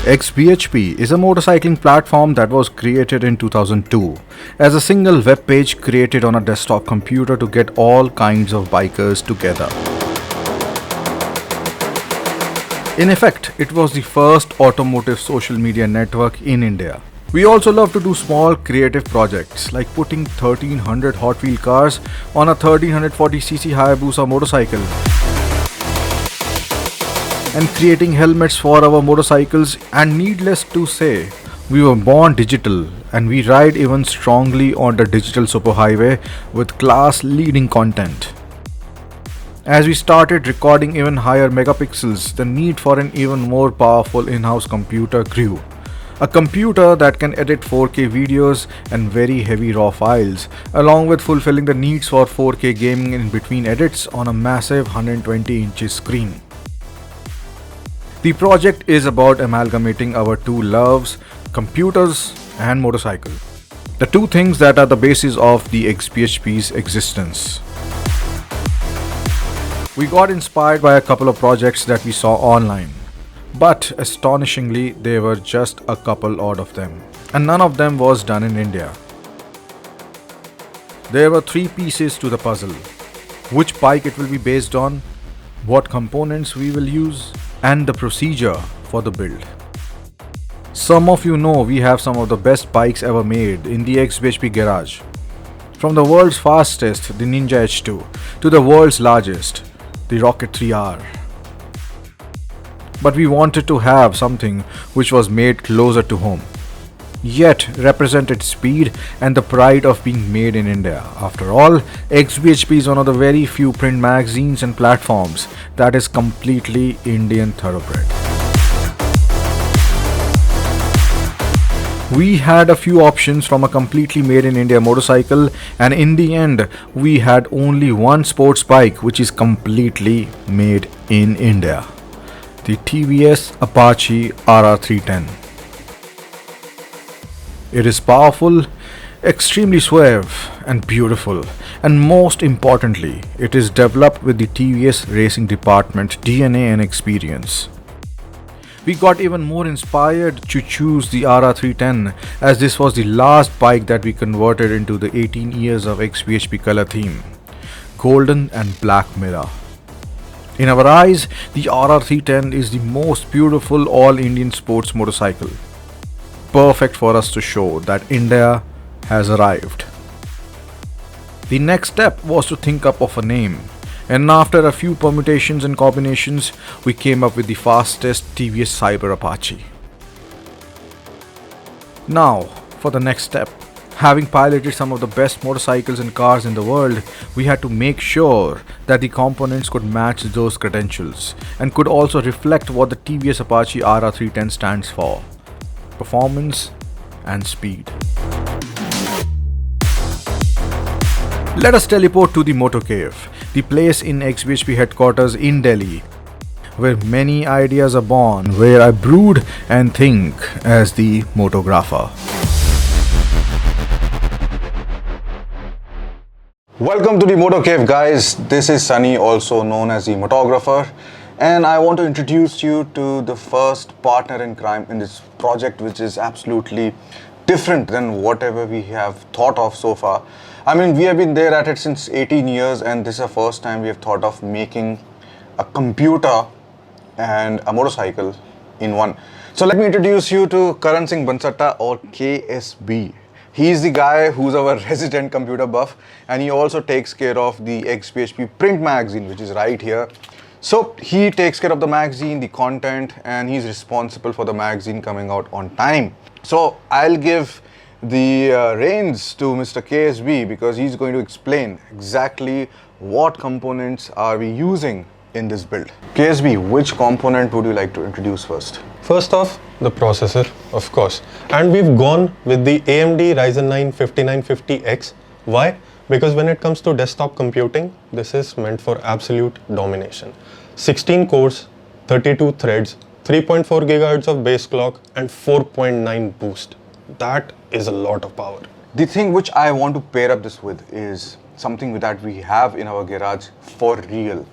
xBhp is a motorcycling platform that was created in 2002 as a single web page created on a desktop computer to get all kinds of bikers together. In effect, it was the first automotive social media network in India. We also love to do small creative projects like putting 1300 Hot Wheel cars on a 1340cc Hayabusa motorcycle and creating helmets for our motorcycles, and needless to say, we were born digital and we ride even strongly on the digital superhighway with class leading content. As we started recording even higher megapixels, the need for an even more powerful in-house computer grew. A computer that can edit 4K videos and very heavy raw files, along with fulfilling the needs for 4K gaming in between edits on a massive 120-inch screen. The project is about amalgamating our two loves, computers and motorcycle. The two things that are the basis of the xBhp's existence. We got inspired by a couple of projects that we saw online, but astonishingly there were just a couple odd of them, and none of them was done in India. There were three pieces to the puzzle: which bike it will be based on, what components we will use, and the procedure for the build. Some of you know we have some of the best bikes ever made in the xBhp garage. From the world's fastest, the Ninja H2, to the world's largest, the Rocket 3R. But we wanted to have something which was made closer to home, yet represented speed and the pride of being made in India. After all, xBhp is one of the very few print magazines and platforms that is completely Indian thoroughbred. We had a few options from a completely made in India motorcycle, and in the end we had only one sports bike which is completely made in India: the TVS Apache RR310. It is powerful, extremely suave and beautiful, and most importantly, it is developed with the TVS racing department DNA and experience. We got even more inspired to choose the RR310 as this was the last bike that we converted into the 18 years of xBhp color theme: golden and black mirror. In our eyes, the RR310 is the most beautiful all-Indian sports motorcycle, perfect for us to show that India has arrived. The next step was to think up of a name, and after a few permutations and combinations, we came up with the Fastest TVS Cyber Apache. Now, for the next step. Having piloted some of the best motorcycles and cars in the world, we had to make sure that the components could match those credentials and could also reflect what the TVS Apache RR310 stands for: performance and speed. Let us teleport to the Motor Cave, the place in xBhp headquarters in Delhi, where many ideas are born, where I brood and think as the motographer. Welcome to the Motor Cave, guys. This is Sunny, also known as the Motographer, and I want to introduce you to the first partner in crime in this project, which is absolutely different than whatever we have thought of so far. I mean, we have been there at it since 18 years, and this is the first time we have thought of making a computer and a motorcycle in one. So let me introduce you to Karan Singh Bansatta, or KSB. He is the guy who's our resident computer buff, and he also takes care of the xBhp print magazine, which is right here. So he takes care of the magazine, the content, and he's responsible for the magazine coming out on time. So I'll give the reins to Mr. KSB because he's going to explain exactly what components are we using in this build. KSB, which component would you like to introduce first? First off, the processor, of course, and we've gone with the AMD Ryzen 9 5950X. Why? Because when it comes to desktop computing, this is meant for absolute domination. 16 cores, 32 threads, 3.4 GHz of base clock, and 4.9 boost. That is a lot of power. The thing which I want to pair up this with is something that we have in our garage for real.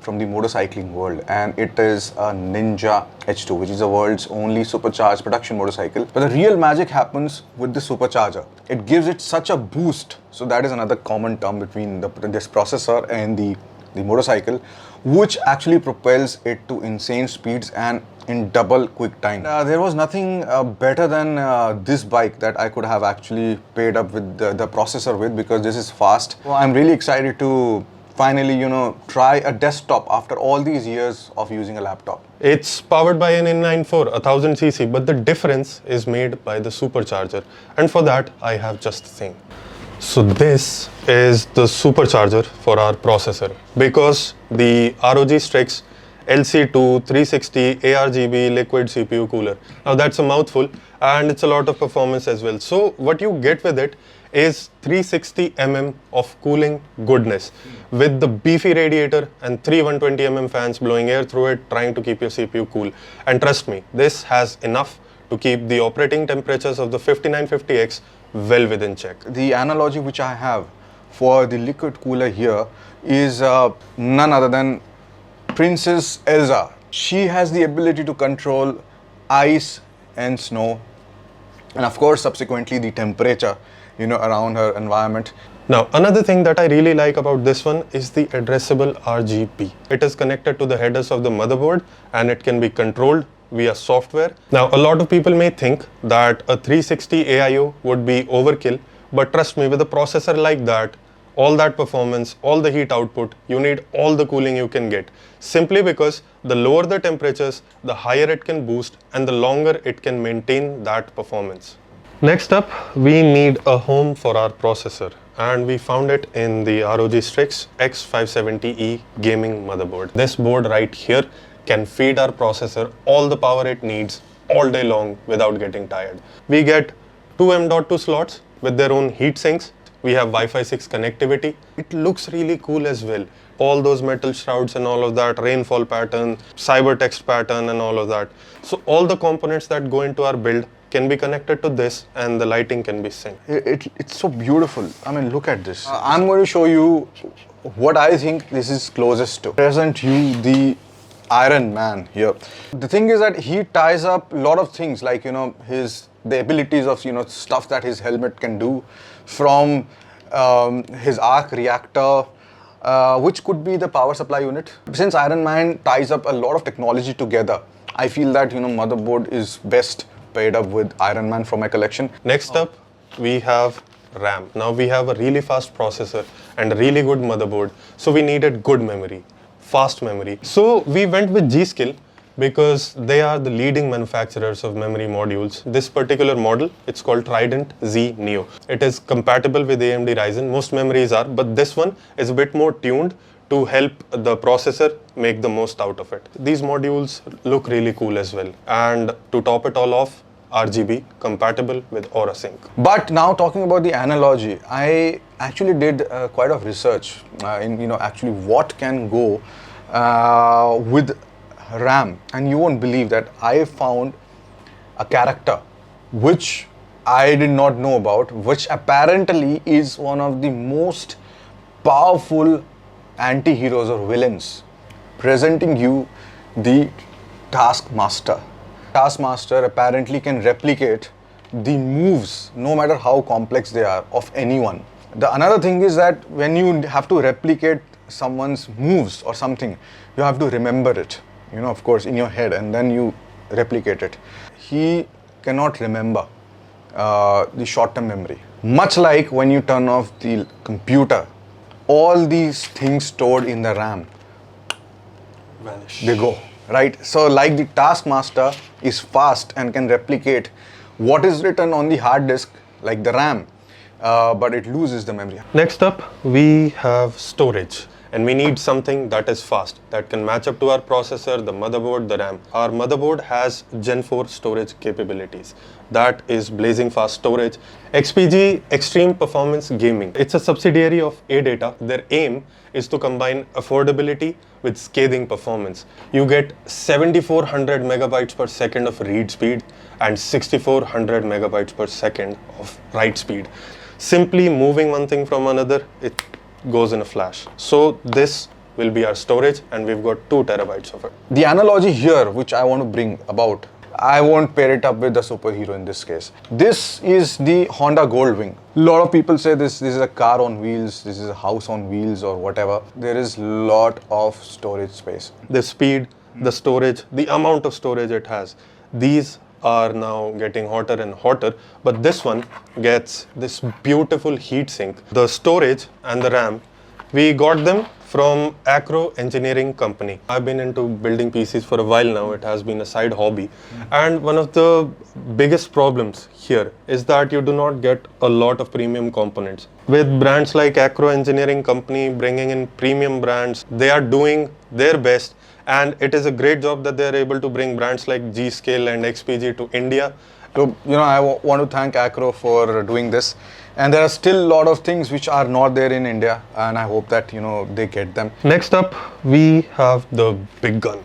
from the motorcycling world, and it is a Ninja H2, which is the world's only supercharged production motorcycle. But the real magic happens with the supercharger. It gives it such a boost. So that is another common term between this processor and the motorcycle, which actually propels it to insane speeds and in double quick time. There was nothing better than this bike that I could have actually paired up with the processor with, because this is fast. So I'm really excited to finally, try a desktop after all these years of using a laptop. It's powered by an N94 1000cc, but the difference is made by the supercharger, and for that I have just the thing. So this is the supercharger for our processor, because the ROG Strix LC2 360 ARGB liquid CPU cooler. Now that's a mouthful, and it's a lot of performance as well. So what you get with it is 360 mm of cooling goodness with the beefy radiator and 3 120 mm fans blowing air through it, trying to keep your CPU cool. And trust me, this has enough to keep the operating temperatures of the 5950X well within check. The analogy which I have for the liquid cooler here is none other than Princess Elsa. She has the ability to control ice and snow, and of course subsequently the temperature around her environment. Now another thing that I really like about this one is the addressable RGB. It is connected to the headers of the motherboard, and it can be controlled via software. Now a lot of people may think that a 360 AIO would be overkill, but trust me, with a processor like that, all that performance, all the heat output, you need all the cooling you can get, simply because the lower the temperatures, the higher it can boost and the longer it can maintain that performance. Next up, we need a home for our processor, and we found it in the ROG Strix X570 E gaming motherboard. This board right here can feed our processor all the power it needs all day long without getting tired. We get two M.2 slots with their own heat sinks. We have Wi-Fi 6 connectivity. It looks really cool as well. All those metal shrouds and all of that, rainfall pattern, cyber text pattern and all of that. So all the components that go into our build can be connected to this, and the lighting can be synced. It's so beautiful. I mean, look at this. I'm going to show you what I think this is closest to. Present you the Iron Man here. The thing is that he ties up a lot of things, like the abilities of stuff that his helmet can do, from his arc reactor, which could be the power supply unit. Since Iron Man ties up a lot of technology together, I feel that motherboard is best paired up with Iron Man from my collection. Next up, we have RAM. Now we have a really fast processor and a really good motherboard, so we needed good memory, fast memory. So we went with G-Skill, because they are the leading manufacturers of memory modules. This particular model, it's called Trident Z Neo. It is compatible with AMD Ryzen. Most memories are, but this one is a bit more tuned to help the processor make the most out of it. These modules look really cool as well. And to top it all off, RGB compatible with Aura Sync. But now talking about the analogy, I actually did quite a research in actually what can go with RAM, and you won't believe that I found a character which I did not know about, which apparently is one of the most powerful anti-heroes or villains. Presenting you the Taskmaster. Taskmaster apparently can replicate the moves, no matter how complex they are, of anyone. Another thing is that when you have to replicate someone's moves or something, you have to remember it, of course, in your head, and then you replicate it. He cannot remember the short-term memory. Much like when you turn off the computer, all these things stored in the RAM Vanish. They go, right? So like the Taskmaster is fast and can replicate what is written on the hard disk, like the RAM, but it loses the memory. Next up, we have storage. And we need something that is fast, that can match up to our processor, the motherboard, the RAM. Our motherboard has Gen 4 storage capabilities. That is blazing fast storage. XPG, Extreme Performance Gaming. It's a subsidiary of AData. Their aim is to combine affordability with scathing performance. You get 7400 megabytes per second of read speed and 6400 megabytes per second of write speed. Simply moving one thing from another, it goes in a flash. So this will be our storage, and we've got 2 terabytes of it. The analogy here, which I want to bring about, I won't pair it up with the superhero in this case. This is the Honda Goldwing. A lot of people say this is a car on wheels, this is a house on wheels or whatever. There is lot of storage space. The speed, the storage, the amount of storage it has, these are now getting hotter and hotter, but this one gets this beautiful heat sink. The storage and the RAM, we got them from Acro engineering company. I've been into building PCs for a while now. It has been a side hobby. And one of the biggest problems here is that you do not get a lot of premium components. With brands like Acro engineering company bringing in premium brands, they are doing their best, and it is a great job that they are able to bring brands like G-Scale and XPG to India. So, I want to thank Acro for doing this. And there are still a lot of things which are not there in India, and I hope that, they get them. Next up, we have the big gun,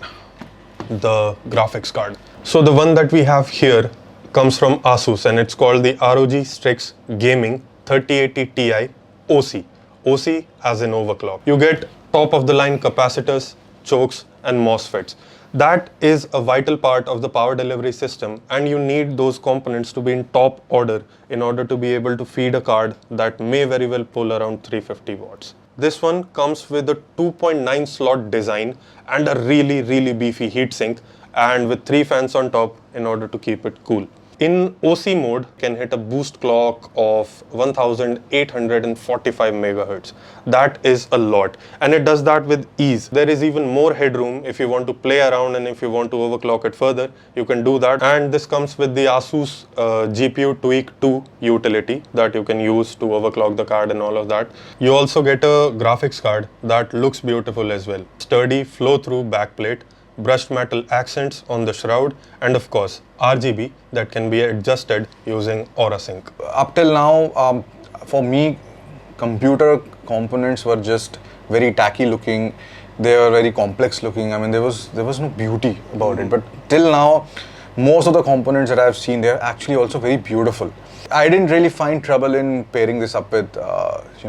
the graphics card. So the one that we have here comes from ASUS, and it's called the ROG Strix Gaming 3080 Ti OC. OC as in overclock. You get top of the line capacitors, chokes and MOSFETs. That is a vital part of the power delivery system, and you need those components to be in top order in order to be able to feed a card that may very well pull around 350 watts. This one comes with a 2.9 slot design and a really beefy heatsink, and with 3 fans on top in order to keep it cool. In OC mode, can hit a boost clock of 1845 megahertz. That is a lot, and it does that with ease. There is even more headroom if you want to play around, and if you want to overclock it further, you can do that. And this comes with the ASUS GPU Tweak 2 utility that you can use to overclock the card and all of that. You also get a graphics card that looks beautiful as well. Sturdy flow-through backplate, brushed metal accents on the shroud, and of course RGB that can be adjusted using Aura Sync. Up till now, for me, computer components were just very tacky looking. They were very complex looking. I mean, there was no beauty about it. But till now, most of the components that I've seen, they're actually also very beautiful. I didn't really find trouble in pairing this up with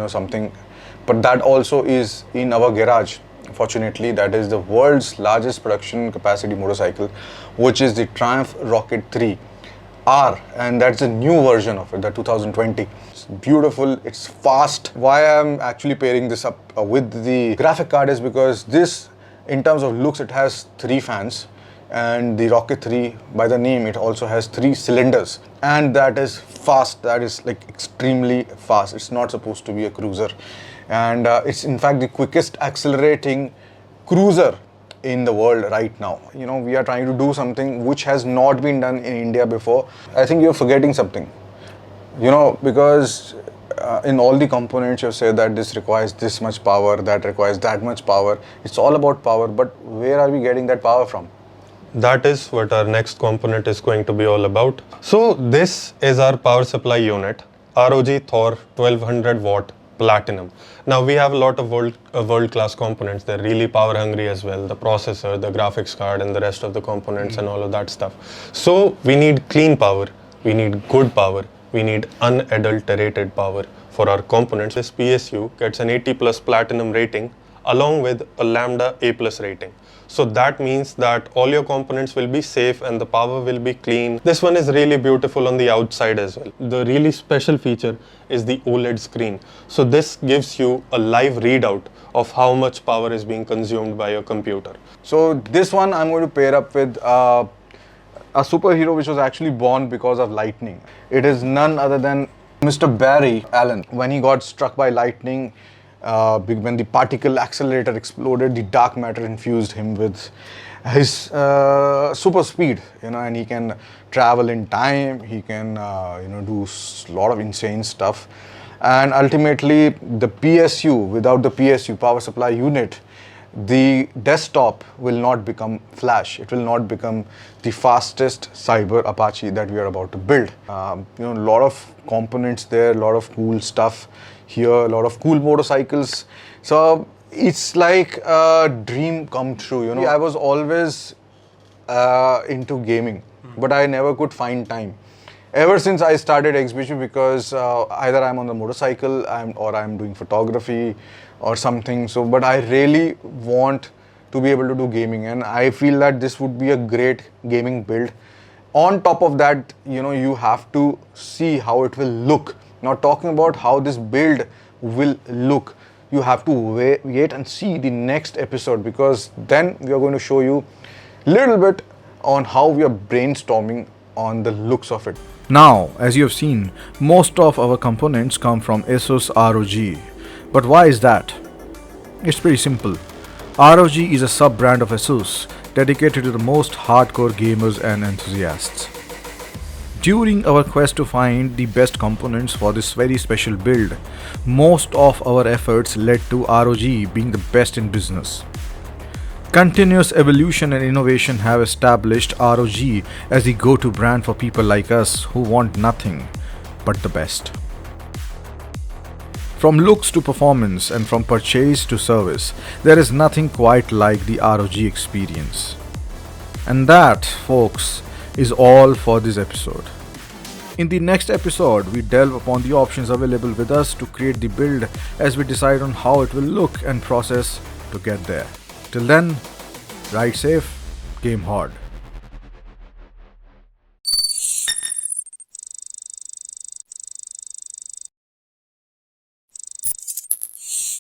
something, but that also is in our garage. Fortunately, that is the world's largest production capacity motorcycle, which is the Triumph Rocket 3 R, and that's the new version of it, the 2020. It's beautiful, it's fast. Why I'm actually pairing this up with the graphic card is because this, in terms of looks, it has 3 fans, and the Rocket 3, by the name, it also has 3 cylinders, and that is fast. That is like extremely fast. It's not supposed to be a cruiser. And it's in fact the quickest accelerating cruiser in the world right now. We are trying to do something which has not been done in India before. I think you're forgetting something, because in all the components you say that this requires this much power, that requires that much power. It's all about power, but where are we getting that power from? That is what our next component is going to be all about. So this is our power supply unit, ROG Thor 1200 watt Platinum. Now we have a lot of world-class components. They're really power hungry as well. The processor, the graphics card, and the rest of the components and all of that stuff. So we need clean power, we need good power, we need unadulterated power for our components. This PSU gets an 80 plus platinum rating along with a Lambda A plus rating. So that means that all your components will be safe and the power will be clean. This one is really beautiful on the outside as well. The really special feature is the OLED screen. So this gives you a live readout of how much power is being consumed by your computer. So this one I'm going to pair up with a superhero which was actually born because of lightning. It is none other than Mr. Barry Allen. When he got struck by lightning, when the particle accelerator exploded, the dark matter infused him with his super speed, and he can travel in time, he can do a lot of insane stuff. And ultimately the PSU, without the PSU power supply unit, the desktop will not become Flash. It will not become the fastest Cyber Apache that we are about to build. A lot of components there, a lot of cool stuff here, a lot of cool motorcycles. So it's like a dream come true. I was always into gaming, but I never could find time. ever since I started xBhp, because either I'm on the motorcycle or I'm doing photography or something. So, but I really want to be able to do gaming, and I feel that this would be a great gaming build. On top of that, you have to see how it will look. Now, talking about how this build will look, you have to wait and see the next episode, because then we are going to show you a little bit on how we are brainstorming on the looks of it. Now, as you have seen, most of our components come from ASUS ROG. But why is that? It's pretty simple. ROG is a sub-brand of ASUS dedicated to the most hardcore gamers and enthusiasts. During our quest to find the best components for this very special build, most of our efforts led to ROG being the best in business. Continuous evolution and innovation have established ROG as the go-to brand for people like us who want nothing but the best. From looks to performance and from purchase to service, there is nothing quite like the ROG experience. And that, folks, is all for this episode. In the next episode, we delve upon the options available with us to create the build as we decide on how it will look and process to get there. Till then, ride safe, game hard.